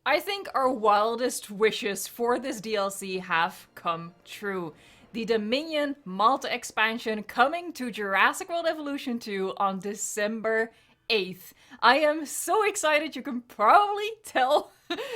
I think our wildest wishes for this DLC have come true. The Dominion Malta Expansion coming to Jurassic World Evolution 2 on December 8th. I am so excited, you can probably tell.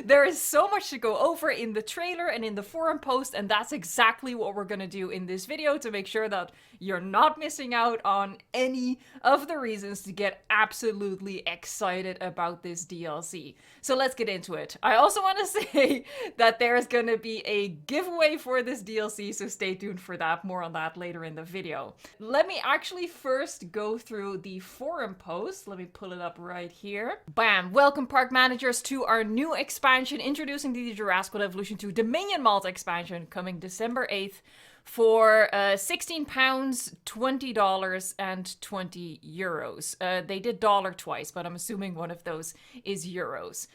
There is so much to go over in the trailer and in the forum post, and that's exactly what we're gonna do in this video to make sure that you're not missing out on any of the reasons to get absolutely excited about this DLC. So let's get into it. I also want to say that there's gonna be a giveaway for this DLC, so stay tuned for that. More on that later in the video. Let me actually first go through the forum post. Let me pull it up right here. Bam! Welcome, park managers, to our new expansion, introducing the Jurassic World Evolution 2 Dominion Malta Expansion, coming December 8th for £16, $20, and €20. They did dollar twice, but I'm assuming one of those is euros.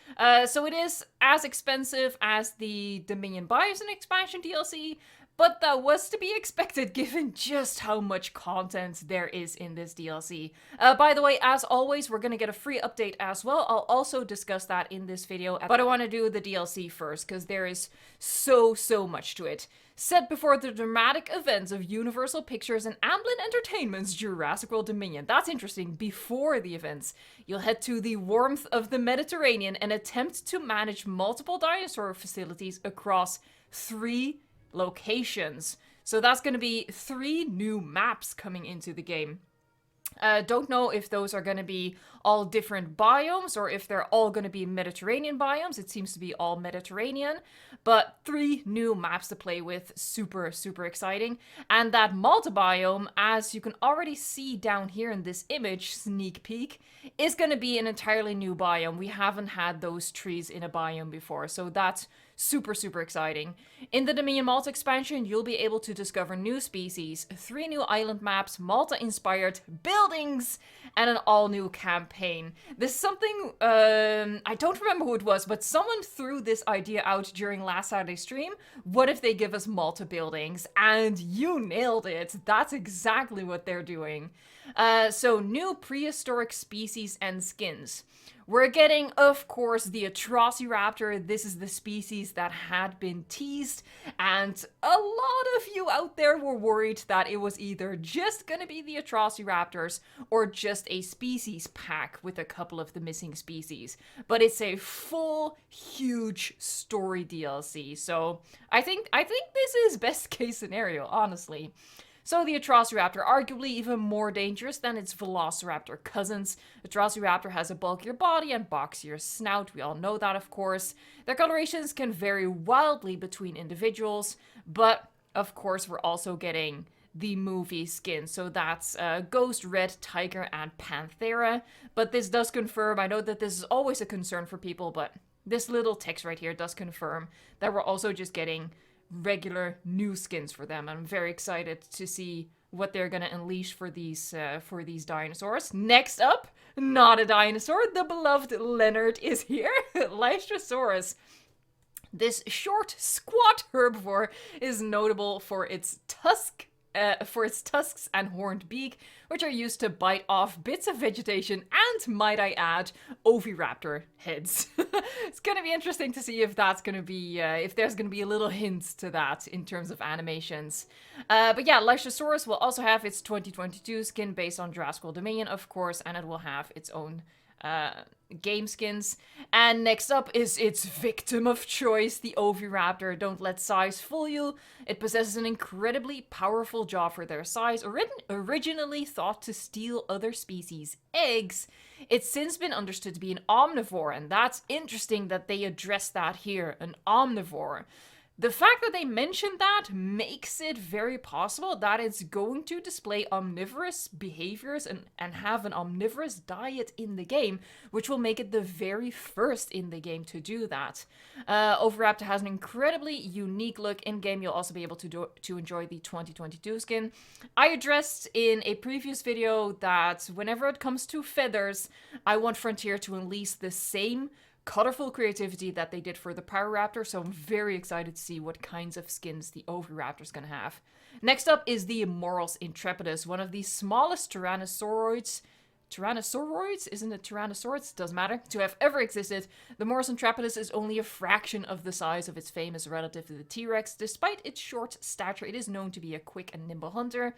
So it is as expensive as the Dominion Biosin Expansion DLC, but that was to be expected given just how much content there is in this DLC. By the way, as always, we're going to get a free update as well. I'll also discuss that in this video, but I want to do the DLC first because there is so much to it. Set before the dramatic events of Universal Pictures and Amblin Entertainment's Jurassic World Dominion. That's interesting. Before the events, you'll head to the warmth of the Mediterranean and attempt to manage multiple dinosaur facilities across 3 locations. So that's going to be 3 new maps coming into the game. Don't know if those are going to be all different biomes or if they're all going to be Mediterranean biomes. It seems to be all Mediterranean, but 3 new maps to play with. Super exciting. And that Malta biome, as you can already see down here in this image, sneak peek, is going to be an entirely new biome. We haven't had those trees in a biome before, so that's super exciting. In the Dominion Malta expansion, you'll be able to discover new species, 3 new island maps, Malta-inspired buildings, and an all-new campaign. This is something, I don't remember who it was, but someone threw this idea out during last Saturday's stream. What if they give us Malta buildings? And you nailed it. That's exactly what they're doing. So new prehistoric species and skins. We're getting, of course, the Atrocy Raptor. This is the species that had been teased, and a lot of you out there were worried that it was either just gonna be the Atrocy Raptors or just a species pack with a couple of the missing species. But it's a full, huge story DLC, so I think this is best case scenario, honestly. So the Atrocy Raptor, arguably even more dangerous than its Velociraptor cousins. Atrocy Raptor has a bulkier body and boxier snout. We all know that, of course. Their colorations can vary wildly between individuals, but of course we're also getting the movie skin. So that's Ghost, Red, Tiger, and Panthera. But this does confirm, I know that this is always a concern for people, but this little text right here does confirm that we're also just getting regular new skins for them. I'm very excited to see what they're gonna unleash for these dinosaurs. Next up, not a dinosaur, the beloved Leonard is here. Lysosaurus. This short, squat herbivore is notable for its tusks and horned beak, which are used to bite off bits of vegetation and, might I add, oviraptor heads. It's going to be interesting to see if that's going to be, if there's going to be a little hint to that in terms of animations. But yeah, Lysosaurus will also have its 2022 skin based on Jurassic World Dominion, of course, and it will have its own game skins. And next up is its victim of choice, the Oviraptor. Don't let size fool you. It possesses an incredibly powerful jaw for their size, originally thought to steal other species' eggs. It's since been understood to be an omnivore, and that's interesting that they address that here, an omnivore. The fact that they mentioned that makes it very possible that it's going to display omnivorous behaviors and have an omnivorous diet in the game, which will make it the very first in the game to do that. Oviraptor has an incredibly unique look in-game. You'll also be able to enjoy the 2022 skin. I addressed in a previous video that whenever it comes to feathers, I want Frontier to unleash the same colorful creativity that they did for the Raptor, so I'm very excited to see what kinds of skins the Oviraptor is going to have. Next up is the Morrison Trappedus, one of the smallest tyrannosauroids Tyrannosauroids, isn't it Tyrannosaurus? Doesn't matter, to have ever existed, the Morrison Trappedus is only a fraction of the size of its famous relative, the T-Rex. Despite its short stature, it is known to be a quick and nimble hunter.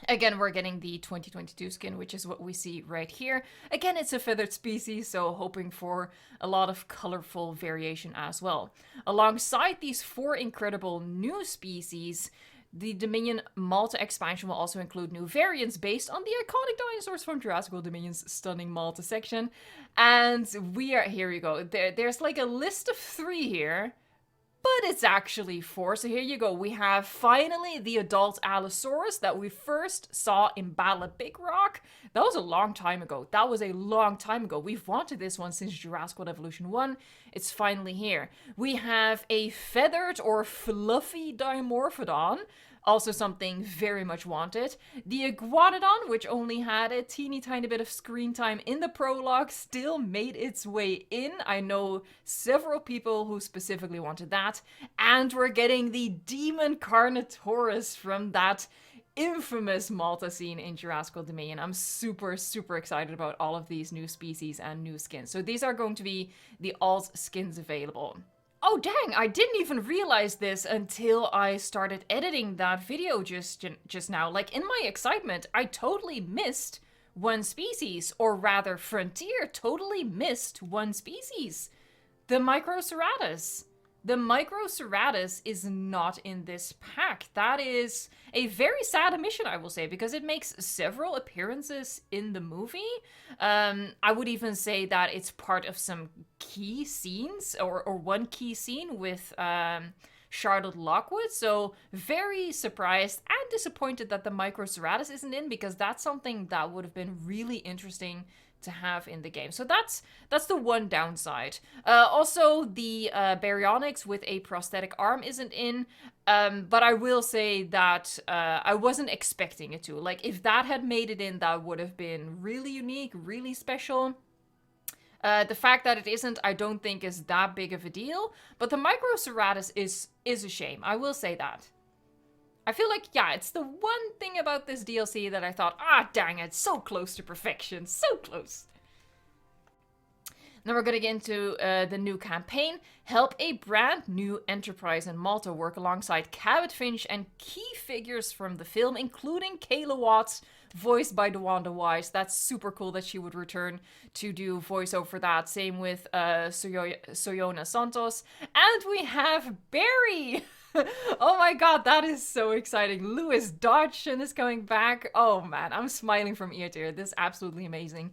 Again, we're getting the 2022 skin, which is what we see right here. Again, it's a feathered species, so hoping for a lot of colorful variation as well. Alongside these 4 incredible new species, the Dominion Malta expansion will also include new variants based on the iconic dinosaurs from Jurassic World Dominion's stunning Malta section. And here you go. There's like a list of 3 here. But it's actually 4, so here you go. We have finally the adult Allosaurus that we first saw in Battle at Big Rock. That was a long time ago. We've wanted this one since Jurassic World Evolution 1. It's finally here. We have a feathered or fluffy Dimorphodon. Also something very much wanted. The Iguanodon, which only had a teeny tiny bit of screen time in the prologue, still made its way in. I know several people who specifically wanted that. And we're getting the Demon Carnotaurus from that infamous Malta scene in Jurassic World Dominion. I'm super, super excited about all of these new species and new skins. So these are going to be the alt skins available. Oh dang, I didn't even realize this until I started editing that video just now. Like, in my excitement, I totally missed one species, or rather Frontier totally missed one species. The Microceratus. The Microceratus is not in this pack. That is a very sad omission, I will say, because it makes several appearances in the movie. I would even say that it's part of some key scenes, or one key scene with Charlotte Lockwood. So very surprised and disappointed that the Microceratus isn't in, because that's something that would have been really interesting to have in the game. So that's the one downside. Also, the Baryonyx with a prosthetic arm isn't in, but I will say that I wasn't expecting it to. Like, if that had made it in, that would have been really unique, really special. The fact that it isn't, I don't think is that big of a deal, but the Microceratus is a shame. I will say that. I feel like, yeah, it's the one thing about this DLC that I thought, dang it, so close to perfection, so close. Now we're going to get into the new campaign. Help a brand new enterprise in Malta work alongside Cabot Finch and key figures from the film, including Kayla Watts, voiced by DeWanda Wise. That's super cool that she would return to do voiceover for that. Same with Soyona Santos. And we have Barry! Oh my god, that is so exciting. Lewis Dodgson is coming back. Oh man, I'm smiling from ear to ear. This is absolutely amazing.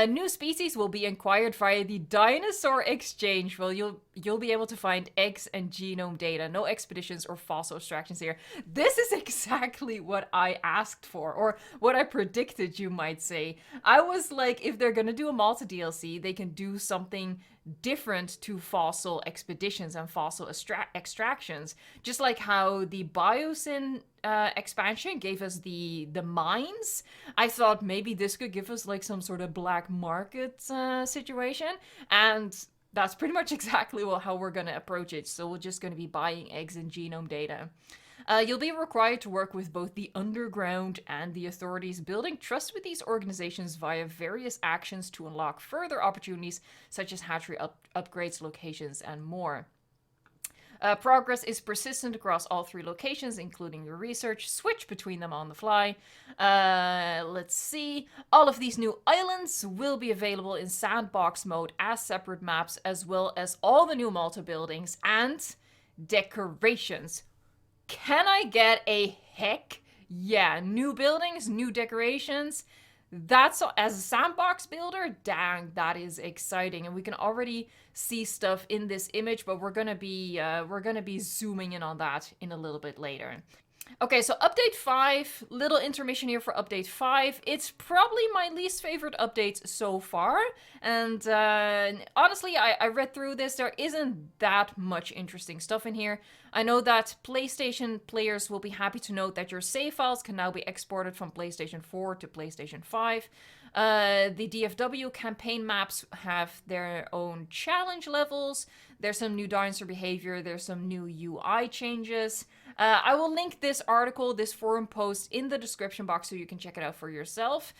New species will be acquired via the Dinosaur Exchange. Well, you'll be able to find eggs and genome data. No expeditions or fossil extractions here. This is exactly what I asked for, or what I predicted, you might say. I was like, if they're gonna do a Malta DLC, they can do something different to fossil expeditions and fossil extractions. Just like how the Biosyn expansion gave us the mines. I thought maybe this could give us like some sort of black market situation, and that's pretty much exactly how we're going to approach it. So we're just going to be buying eggs and genome data. You'll be required to work with both the underground and the authorities, building trust with these organizations via various actions to unlock further opportunities, such as hatchery upgrades, locations, and more. Progress is persistent across all 3 locations, including your research. Switch between them on the fly. Let's see. All of these new islands will be available in Sandbox Mode as separate maps, as well as all the new Malta buildings and decorations. Can I get a heck? Yeah, new buildings, new decorations. That's, as a sandbox builder, dang, that is exciting, and we can already see stuff in this image, but we're gonna be zooming in on that in a little bit later. Okay, so update 5, little intermission here for update 5. It's probably my least favorite update so far, and honestly, I read through this. There isn't that much interesting stuff in here. I know that PlayStation players will be happy to note that your save files can now be exported from PlayStation 4 to PlayStation 5. The DFW campaign maps have their own challenge levels. There's some new dinosaur behavior. There's some new UI changes. I will link this article, this forum post, in the description box so you can check it out for yourself.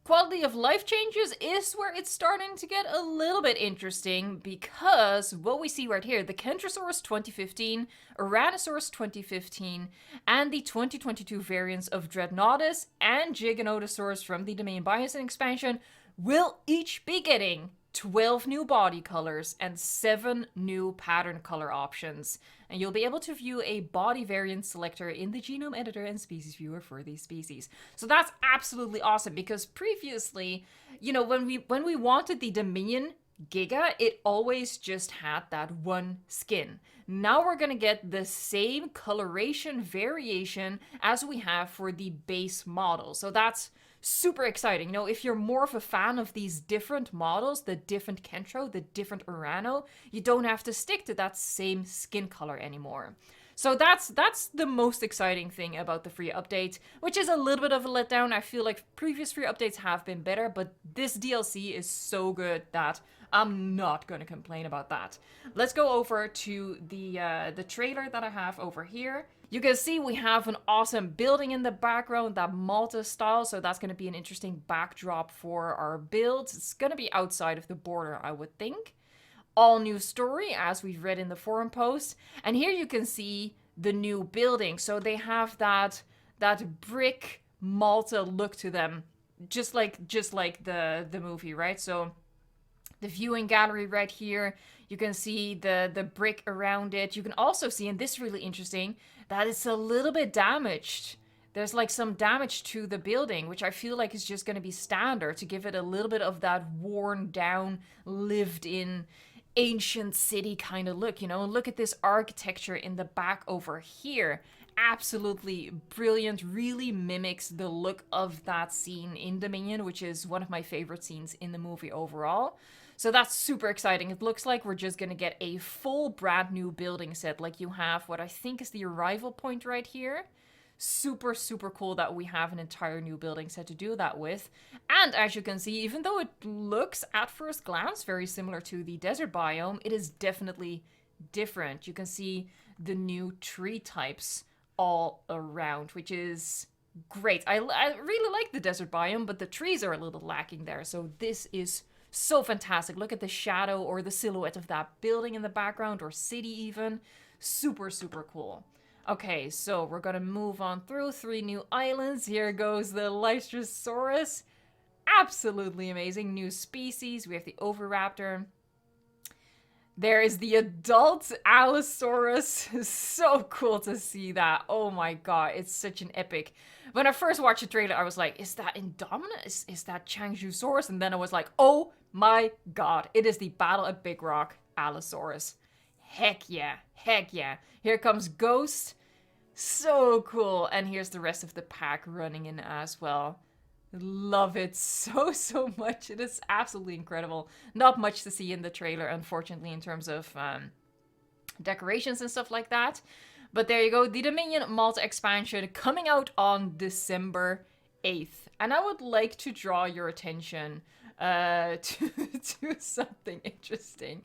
Quality of life changes is where it's starting to get a little bit interesting, because what we see right here, the Kentrosaurus 2015, Tyrannosaurus 2015, and the 2022 variants of Dreadnoughtus and Giganotosaurus from the Dominion Malta Expansion will each be getting 12 new body colors and 7 new pattern color options. And you'll be able to view a body variant selector in the genome editor and species viewer for these species. So that's absolutely awesome, because previously, you know, when we wanted the Dominion Giga, it always just had that one skin. Now we're gonna get the same coloration variation as we have for the base model. So that's super exciting. You know, if you're more of a fan of these different models, the different Kentro, the different Urano, you don't have to stick to that same skin color anymore. So that's the most exciting thing about the free update, which is a little bit of a letdown. I feel like previous free updates have been better, but this DLC is so good that I'm not going to complain about that. Let's go over to the trailer that I have over here. You can see we have an awesome building in the background, that Malta style, so that's going to be an interesting backdrop for our builds. It's going to be outside of the border, I would think. All new story, as we've read in the forum post. And here you can see the new building. So they have that brick Malta look to them, just like the movie, right? So the viewing gallery right here, you can see the brick around it. You can also see, and this is really interesting, that it's a little bit damaged. There's like some damage to the building, which I feel like is just going to be standard to give it a little bit of that worn down, lived in, ancient city kind of look, you know. And look at this architecture in the back over here. Absolutely brilliant, really mimics the look of that scene in Dominion, which is one of my favorite scenes in the movie overall. So that's super exciting. It looks like we're just going to get a full brand new building set, like you have what I think is the arrival point right here. Super, super cool that we have an entire new building set to do that with. And as you can see, even though it looks at first glance very similar to the desert biome, it is definitely different. You can see the new tree types all around, which is great. I really like the desert biome, but the trees are a little lacking there. So this is so fantastic. Look at the shadow or the silhouette of that building in the background, or city even. Super, super cool. Okay, so we're gonna move on through 3 new islands. Here goes the Lysosaurus. Absolutely amazing. New species. We have the Oviraptor. There is the adult Allosaurus. So cool to see that. Oh my god, it's such an epic. When I first watched the trailer, I was like, is that Indominus? Is that Changzhousaurus? And then I was like, oh my god, it is the Battle at Big Rock Allosaurus. Heck yeah, heck yeah. Here comes Ghost. So cool. And here's the rest of the pack running in as well. Love it so, so much. It is absolutely incredible. Not much to see in the trailer, unfortunately, in terms of decorations and stuff like that. But there you go. The Dominion Malta Expansion coming out on December 8th. And I would like to draw your attention to something interesting.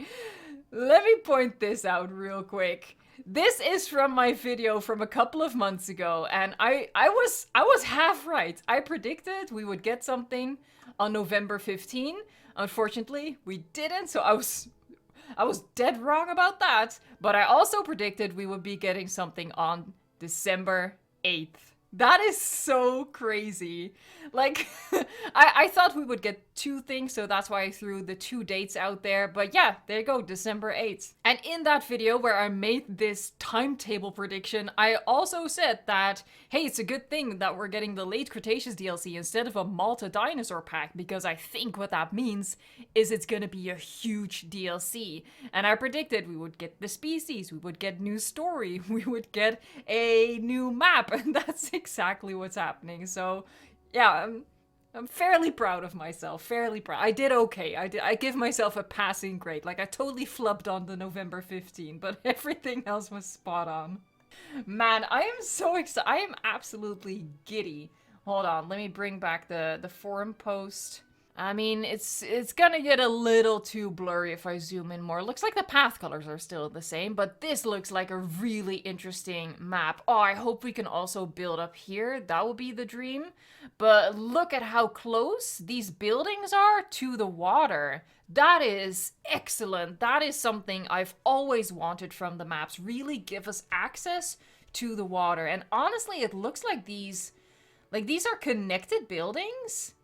Let me point this out real quick. This is from my video from a couple of months ago, and I was half right. I predicted we would get something on November 15. Unfortunately, we didn't, so I was dead wrong about that. But I also predicted we would be getting something on December 8th. That is so crazy. Like, I thought we would get 2 things, so that's why I threw the 2 dates out there. But yeah, there you go, December 8th. And in that video where I made this timetable prediction, I also said that, hey, it's a good thing that we're getting the late Cretaceous DLC instead of a Malta dinosaur pack, because I think what that means is it's gonna be a huge DLC. And I predicted we would get the species, we would get new story, we would get a new map, and that's exactly what's happening. So yeah, I'm fairly proud of myself. Fairly proud. I did okay. I give myself a passing grade. Like, I totally flubbed on the November 15, but everything else was spot on. Man, I am so excited. I am absolutely giddy. Hold on, let me bring back the forum post. I mean, it's gonna get a little too blurry if I zoom in more. Looks like the path colors are still the same, but this looks like a really interesting map. Oh, I hope we can also build up here. That would be the dream. But look at how close these buildings are to the water. That is excellent. That is something I've always wanted from the maps. Really give us access to the water. And honestly, it looks like these are connected buildings.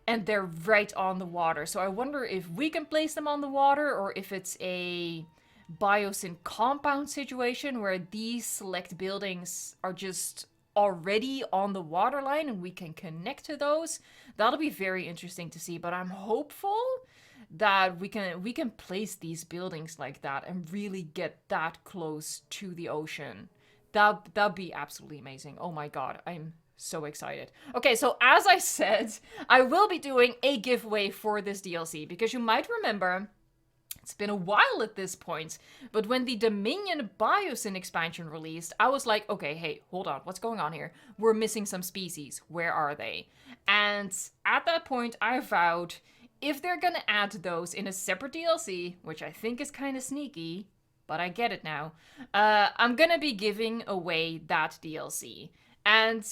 And they're right on the water. So I wonder if we can place them on the water or if it's a biosyn compound situation where these select buildings are just already on the waterline and we can connect to those. That'll be very interesting to see, but I'm hopeful that we can place these buildings like that and really get that close to the ocean. That'd be absolutely amazing. Oh my god, I'm so excited. Okay, so as I said, I will be doing a giveaway for this DLC because you might remember, it's been a while at this point, but when the Dominion Biosyn expansion released, I was like, okay, hey, hold on, what's going on here? We're missing some species. Where are they? And at that point, I vowed, if they're gonna add those in a separate DLC, which I think is kind of sneaky, but I get it now, I'm gonna be giving away that DLC. And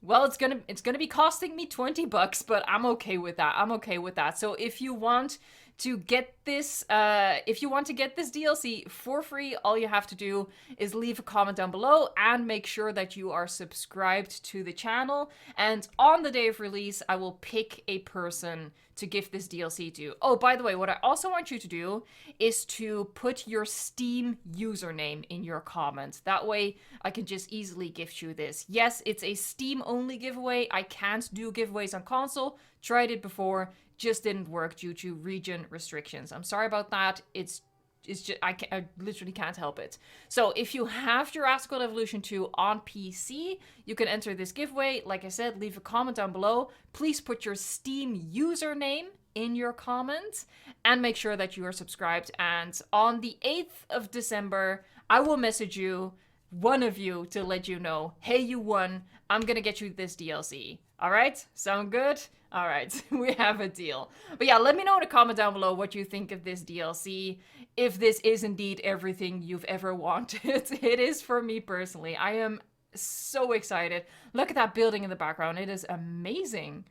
well, it's gonna be costing me $20, but I'm okay with that. I'm okay with that. So if you want to get this, DLC for free, all you have to do is leave a comment down below and make sure that you are subscribed to the channel. And on the day of release, I will pick a person to give this DLC to. Oh, by the way, what I also want you to do is to put your Steam username in your comments. That way, I can just easily gift you this. Yes, it's a Steam-only giveaway. I can't do giveaways on console. Tried it before. Just didn't work due to region restrictions. I'm sorry about that. It's just, I literally can't help it. So if you have Jurassic World Evolution 2 on PC, you can enter this giveaway. Like I said, leave a comment down below. Please put your Steam username in your comments and make sure that you are subscribed. And on the 8th of December, I will message you, one of you, to let you know, hey, you won. I'm gonna get you this DLC. All right? Sound good? All right, we have a deal. But yeah, let me know in a comment down below what you think of this DLC. If this is indeed everything you've ever wanted. It is for me personally. I am so excited. Look at that building in the background. It is amazing.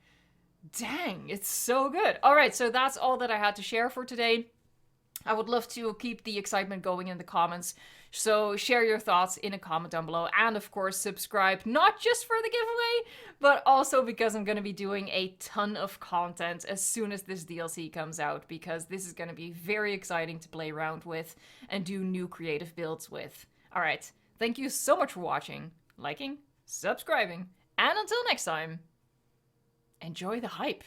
Dang, it's so good. All right, so that's all that I had to share for today. I would love to keep the excitement going in the comments. So share your thoughts in a comment down below. And of course, subscribe, not just for the giveaway, but also because I'm going to be doing a ton of content as soon as this DLC comes out. Because this is going to be very exciting to play around with and do new creative builds with. Alright, thank you so much for watching, liking, subscribing, and until next time, enjoy the hype.